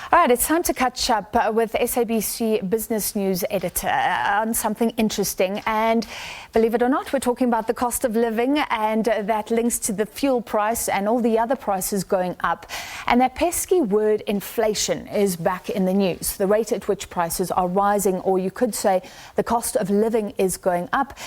All right, it's time to catch up with SABC Business News editor on something interesting. And believe it or not, we're talking about the cost of living, and that links to the fuel price and all the other prices going up. And that pesky word inflation is back in the news. The rate at which prices are rising, or you could say the cost of living is going up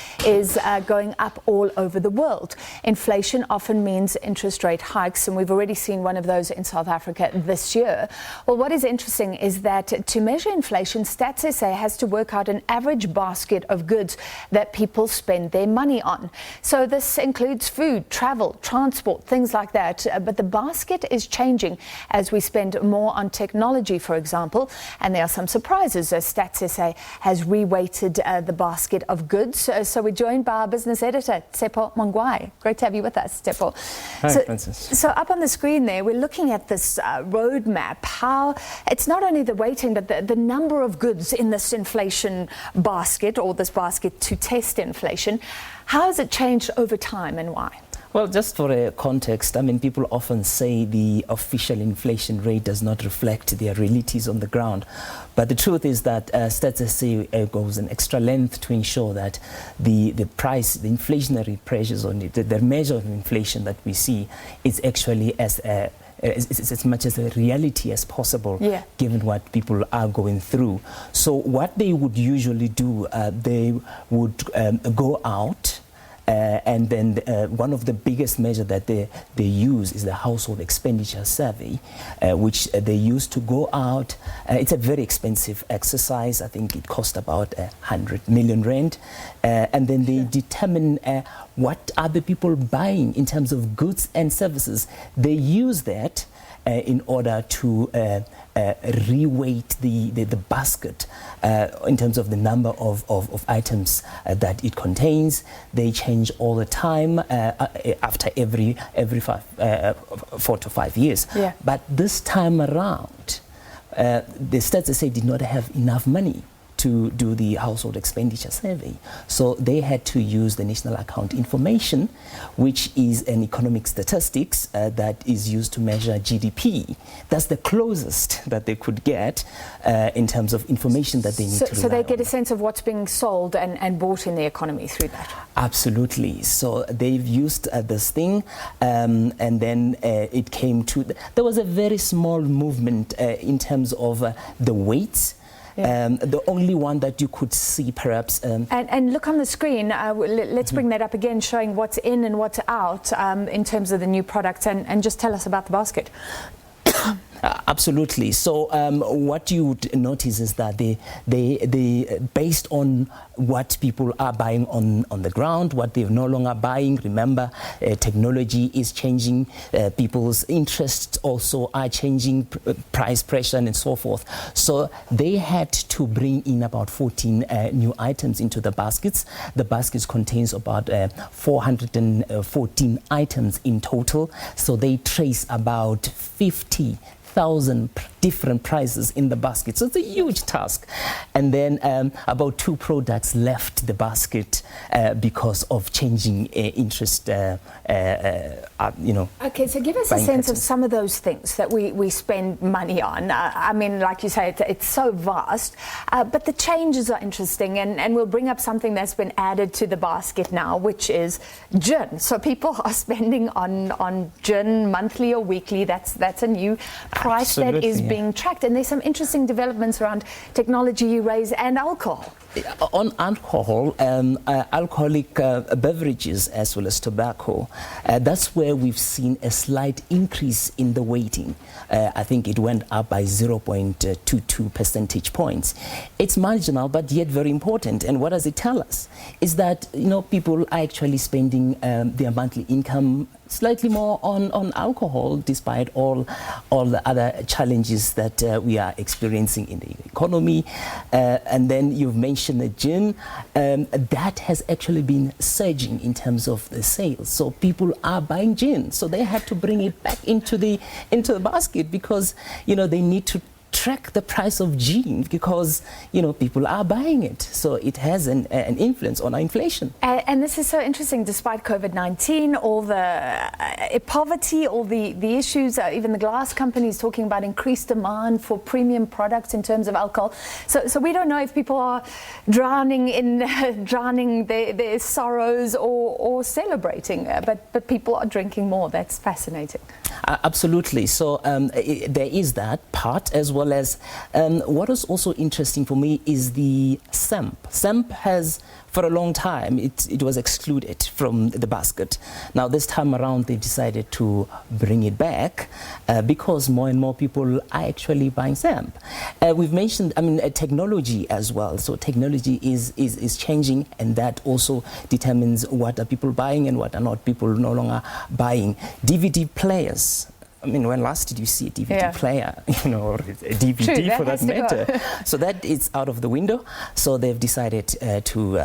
all over the world. Inflation often means interest rate hikes, and we've already seen one of those in South Africa this year. Well, what is interesting is that to measure inflation, Stats SA has to work out an average basket of goods that people spend their money on. So this includes food, travel, transport, things like that. But the basket is changing as we spend more on technology, for example. And there are some surprises as Stats SA has reweighted the basket of goods. So we're joined by our business editor, Tshepo Mongoai. Great to have you with us, Tshepo. Hi, Francis. So up on the screen there, we're looking at this roadmap, how it's not only the weighting, but the number of goods in this inflation basket, or this basket to test inflation. How has it changed over time and why? Well, just for a context, I mean, people often say the official inflation rate does not reflect the realities on the ground. But the truth is that Stats SA goes an extra length to ensure that the inflationary pressures on it, the measure of inflation that we see is actually as much as a reality as possible, given what people are going through. So what they would usually do, they would go out, and then one of the biggest measures that they use is the household expenditure survey, which they use to go out. It's a very expensive exercise. I think it cost about 100 million rand. And then they determine what are the people buying in terms of goods and services. They use that in order to reweight the basket in terms of the number of items that it contains. They change all the time after every 4 to 5 years. But this time around, the Stats SA did not have enough money to do the household expenditure survey. So they had to use the National Account Information, which is an economic statistics that is used to measure GDP. That's the closest that they could get in terms of information that they need to rely on. So they get a sense of what's being sold and bought in the economy through that? Absolutely. So they've used this thing, and then it came to... There was a very small movement in terms of the weights. The only one that you could see perhaps... And look on the screen, let's bring that up again, showing what's in and what's out in terms of the new products, and just tell us about the basket. Absolutely. So what you would notice is that they based on what people are buying on the ground, what they're no longer buying. Remember, technology is changing, people's interests also are changing, price pressure and so forth. So they had to bring in about 14 new items into the baskets. The baskets contains about 414 items in total. So they trace about 50,000 different prices in the basket. So it's a huge task. And then about 2 products left the basket because of changing interest, Okay, so give us a sense of some of those things that we spend money on. I mean, like you say, it's so vast, but the changes are interesting, and we'll bring up something that's been added to the basket now, which is gin. So people are spending on gin monthly or weekly. That's a new price that is being tracked, and there's some interesting developments around technology, raise, and alcohol. On alcohol, alcoholic beverages as well as tobacco, that's where we've seen a slight increase in the weighting. I think it went up by 0.22 percentage points. It's marginal, but yet very important. And what does it tell us? Is that, people are actually spending their monthly income slightly more on alcohol, despite all the other challenges that we are experiencing in the economy. And then you've mentioned the gin. That has actually been surging in terms of the sales. So people are buying gin. So they had to bring it back into the basket because, they need to track the price of gin because, people are buying it. So it has an influence on our inflation. And this is so interesting, despite COVID-19, all the poverty, all the issues, even the glass companies talking about increased demand for premium products in terms of alcohol. So we don't know if people are drowning their sorrows or celebrating, but people are drinking more. That's fascinating. Absolutely. So there is that part, as well as what is also interesting for me is the SAMP. SAMP has, for a long time, it was excluded from the basket. Now this time around they decided to bring it back because more and more people are actually buying SAMP. We've mentioned, technology as well. So technology is changing, and that also determines what are people buying and what are not people no longer buying. DVD players. When last did you see a DVD player, or a DVD True, for that matter? So that is out of the window. So they've decided to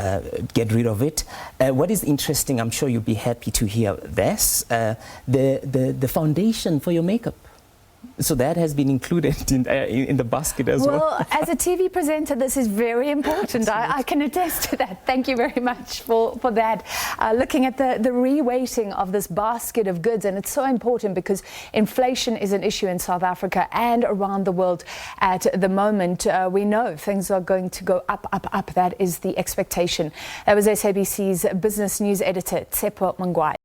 get rid of it. What is interesting, I'm sure you'll be happy to hear this, the foundation for your makeup. So that has been included in the basket as well. Well, as a TV presenter, this is very important. I can attest to that. Thank you very much for that. Looking at the reweighting of this basket of goods, and it's so important because inflation is an issue in South Africa and around the world at the moment. We know things are going to go up, up, up. That is the expectation. That was SABC's business news editor, Tshepo Mongoai.